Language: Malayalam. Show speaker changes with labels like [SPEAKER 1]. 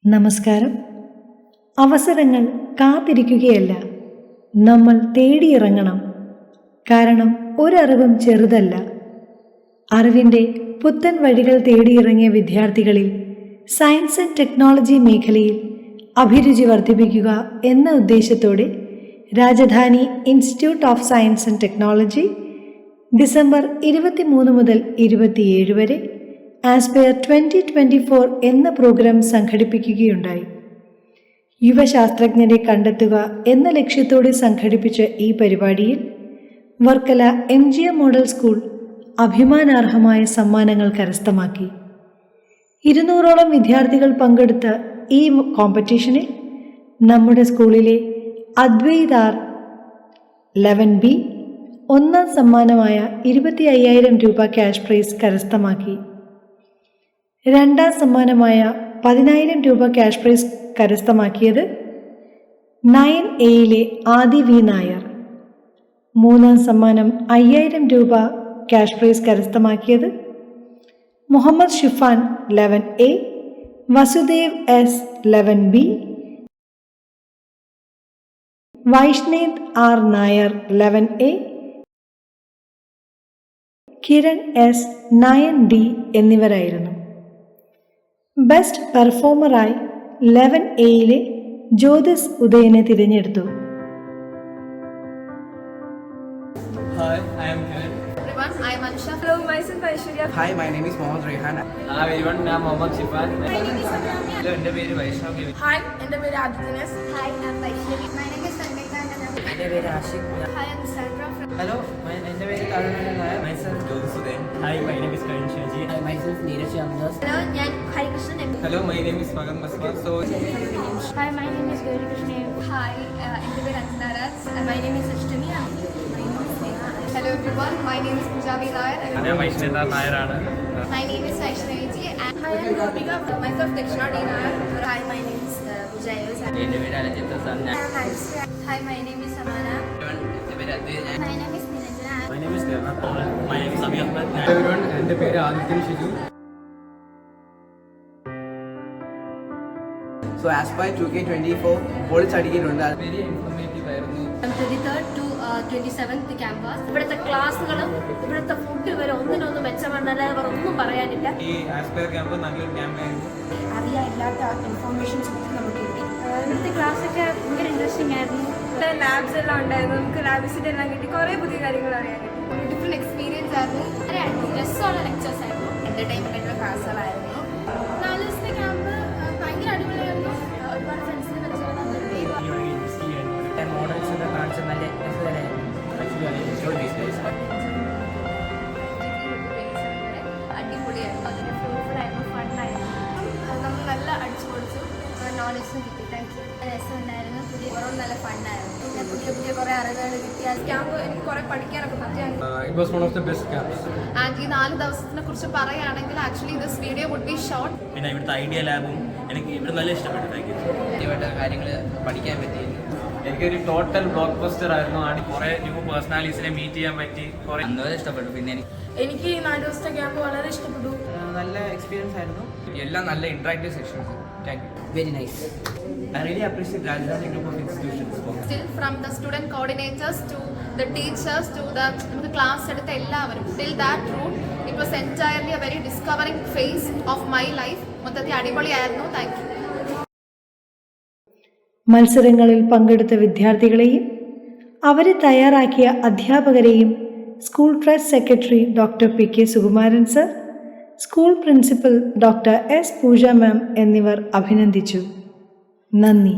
[SPEAKER 1] നമസ്കാരം. അവസരങ്ങൾ കാത്തിരിക്കുകയല്ല, നമ്മൾ തേടിയിറങ്ങണം. കാരണം ഒരറിവും ചെറുതല്ല. അറിവിൻ്റെ പുത്തൻ വഴികൾ തേടിയിറങ്ങിയ വിദ്യാർത്ഥികളിൽ സയൻസ് ആൻഡ് ടെക്നോളജി മേഖലയിൽ അഭിരുചി വർദ്ധിപ്പിക്കുക എന്ന ഉദ്ദേശത്തോടെ Rajadhani Institute of Science and Technology December 23 മുതൽ 27 വരെ ആസ്പെയർ 2024 എന്ന പ്രോഗ്രാം സംഘടിപ്പിക്കുകയുണ്ടായി. യുവശാസ്ത്രജ്ഞരെ കണ്ടെത്തുക എന്ന ലക്ഷ്യത്തോടെ സംഘടിപ്പിച്ച ഈ പരിപാടിയിൽ വർക്കല MGM മോഡൽ സ്കൂൾ അഭിമാനാർഹമായ സമ്മാനങ്ങൾ കരസ്ഥമാക്കി. 200ഓളം വിദ്യാർത്ഥികൾ പങ്കെടുത്ത ഈ കോമ്പറ്റീഷനിൽ നമ്മുടെ സ്കൂളിലെ അദ്വൈതാർ 11B ഒന്നാം സമ്മാനമായ 25,000 രൂപ ക്യാഷ് പ്രൈസ് കരസ്ഥമാക്കി. രണ്ടാം സമ്മാനമായ 10,000 രൂപ ക്യാഷ് പ്രൈസ് കരസ്ഥമാക്കിയത് 9Aയിലെ ആദി വി നായർ. മൂന്നാം സമ്മാനം 5,000 രൂപ ക്യാഷ് പ്രൈസ് കരസ്ഥമാക്കിയത് Muhammad Shifan 11A, Vasudev S 11B, വൈഷ്ണേത് R Nair 11A, Kiran S 9D എന്നിവരായിരുന്നു. ബെസ്റ്റ് പെർഫോമറായി 11Aയിലെ ജ്യോതിസ് ഉദയനെ തിരഞ്ഞെടുത്തു.
[SPEAKER 2] Hi, I am Kiran.
[SPEAKER 3] Everyone, I am Ansha.
[SPEAKER 4] Hello, myself Aishwarya.
[SPEAKER 5] Hi, my name is Mohammad Rehan.
[SPEAKER 2] Hi everyone, I am Mohammad Shifan.
[SPEAKER 4] My name is Samya.
[SPEAKER 2] Hello, എൻ്റെ പേര് വൈഷ്ണവ്.
[SPEAKER 4] Hi, എൻ്റെ പേര് ആദിത്യനസ്.
[SPEAKER 3] Hi, I am Vaishnavi. My name is Sangeeta and
[SPEAKER 5] എൻ്റെ പേര് Ashiq.
[SPEAKER 3] Hi, I am Sandra from
[SPEAKER 5] hello എൻ്റെ പേര് Karunakaran Nair.
[SPEAKER 2] Myself Jyotisudhen. Hi, my name is Karan Shaji.
[SPEAKER 5] Hi, myself Neeraj Ramadas.
[SPEAKER 3] Hello, ഞാൻ Harikrishnan M.
[SPEAKER 2] Hello, my name is Magan Maswar. So,
[SPEAKER 4] Hi, my name is Gauri Krishna.
[SPEAKER 3] Hi, എൻ്റെ പേര് Anjana Raj. My name is Ashtami. My name is Sneha. Hello everyone, my name is Punjabi Nair.
[SPEAKER 2] ഞാൻ വൈഷ്ണേത നായരാണ്.
[SPEAKER 3] My name is Vaishnavi ji. And
[SPEAKER 4] Hi, I am Gopika.
[SPEAKER 3] myself Dakshina D Nair. Hi, my name is Pujayos.
[SPEAKER 2] എൻ്റെ പേര് അലജിത്ത് sir.
[SPEAKER 3] Hi, my name is Samana.
[SPEAKER 5] എൻ്റെ പേര് Advaith.
[SPEAKER 3] My name is Nilanjana.
[SPEAKER 2] My name is Devnath. My name is Ami Ahmed.
[SPEAKER 6] everyone, എൻ്റെ പേര് Adithyan Shiju.
[SPEAKER 5] So as per 2K24 പോളിച്ച് അടിക്കിയിട്ടുണ്ട്. അത്
[SPEAKER 2] വെരി ഇൻഫോർമേറ്റീവ് ആയിരുന്നു.
[SPEAKER 3] 23rd to 27th campus. ഇവിടുത്തെ ക്ലാസ്സുകളും ഇവിടുത്തെ ഫുഡ് വരെ ഒന്നിനൊന്നും മെച്ചമല്ല, ഒന്നും പറയാനില്ല.
[SPEAKER 2] ഈ ആസ്പയർ ക്യാമ്പ് നല്ലൊരു ക്യാമ്പായിരുന്നു.
[SPEAKER 4] അറിയാനില്ലാത്ത ഇൻഫോർമേഷൻസ് നമുക്ക് കിട്ടി. ഇവിടുത്തെ ക്ലാസ്സൊക്കെ ഭയങ്കര ഇൻട്രസ്റ്റിംഗ് ആയിരുന്നു. ഇവിടെ ലാബ്സ് എല്ലാം ഉണ്ടായിരുന്നു. നമുക്ക് ലാബ്സിൻ്റെ എല്ലാം കിട്ടി. കുറേ പുതിയ കാര്യങ്ങൾ അറിയാൻ കിട്ടി.
[SPEAKER 3] ഡിഫറെന്റ് എക്സ്പീരിയൻസ് ആയിരുന്നു. രസമുള്ള ലെക്ചേഴ്സ് ആയിരുന്നു. എന്റർടൈൻമെന്റ് ആയിട്ടുള്ള ക്ലാസ്സുകളായിരുന്നു. 4 ദിവസത്തെ ക്യാമ്പ് ഭയങ്കര അടിപൊളിയായിരുന്നു. ഒരുപാട് ഫ്രണ്ട്സിനെ പരിചയപ്പെടാൻ പറ്റി.
[SPEAKER 5] മോഡൽസ് ഒക്കെ കാണിച്ച നല്ല രസകരമായിരുന്നു.
[SPEAKER 3] അടിപൊളിയായിരുന്നു. അതിന് ഫ്രൂട്ട്ഫുൾ ആയിരുന്നു, ഫണ്ണായിരുന്നു. നമ്മൾ നല്ല അടിച്ചു പൊളിച്ചു. നോളജും കിട്ടി. Thank you. രസമുണ്ടായിരുന്നു. പുതിയ കുറവ് നല്ല ഫണ്ണായിരുന്നു. പിന്നെ പുതിയ പുതിയ കുറേ അറിവുകൾ കിട്ടി. ആ ക്യാമ്പ് എനിക്ക് കുറേ പഠിക്കാനൊക്കെ പറ്റി.
[SPEAKER 6] It was one of the best camps.
[SPEAKER 3] And ഈ 4 ദിവസത്തിനെ കുറിച്ച് പറയുകയാണെങ്കിൽ actually this video would be short.
[SPEAKER 2] പിന്നെ ഇവിടുത്തെ ഐഡിയ ലാബും എനിക്ക് ഇവിടെ നല്ല ഇഷ്ടപ്പെട്ടു. Thank you.
[SPEAKER 5] ഇവരുടെ കാര്യങ്ങൾ പഠിക്കാൻ പറ്റിയിരുന്നു.
[SPEAKER 2] എനിക്കൊരു ടോട്ടൽ ബ്ലോക്ക് ബസ്റ്റർ ആയിരുന്നു. ആടി കുറേ ന്യൂ പേഴ്സണാലിറ്റീസിനെ മീറ്റ് ചെയ്യാൻ പറ്റി. കുറേ
[SPEAKER 5] അന്നവരെ ഇഷ്ടപ്പെട്ടു. പിന്നെ
[SPEAKER 4] എനിക്ക് ഈ 4 ദിവസത്തെ ക്യാമ്പ് വളരെ ഇഷ്ടപ്പെട്ടു.
[SPEAKER 5] നല്ല എക്സ്പീരിയൻസ് ആയിരുന്നു.
[SPEAKER 2] എല്ലാം നല്ല interactive sections. Thank you.
[SPEAKER 5] Very nice.
[SPEAKER 2] I really appreciate Rajdhani group of institutions for
[SPEAKER 3] Still from the student coordinators to the teachers to the class എടുത്ത എല്ലാവരും till that route it was entirely a very discovering phase of my life. മൊത്തത്തിൽ അടിപൊളിയായിരുന്നു. Thank you.
[SPEAKER 1] മത്സരങ്ങളിൽ പങ്കെടുത്ത വിദ്യാർത്ഥികളെയും അവരെ തയ്യാറാക്കിയ അധ്യാപകരെയും school trust secretary doctor PK Sukumaran sir, school principal doctor S Pooja ma'am എന്നിവർ അഭിനന്ദിച്ചു. നന്ദി.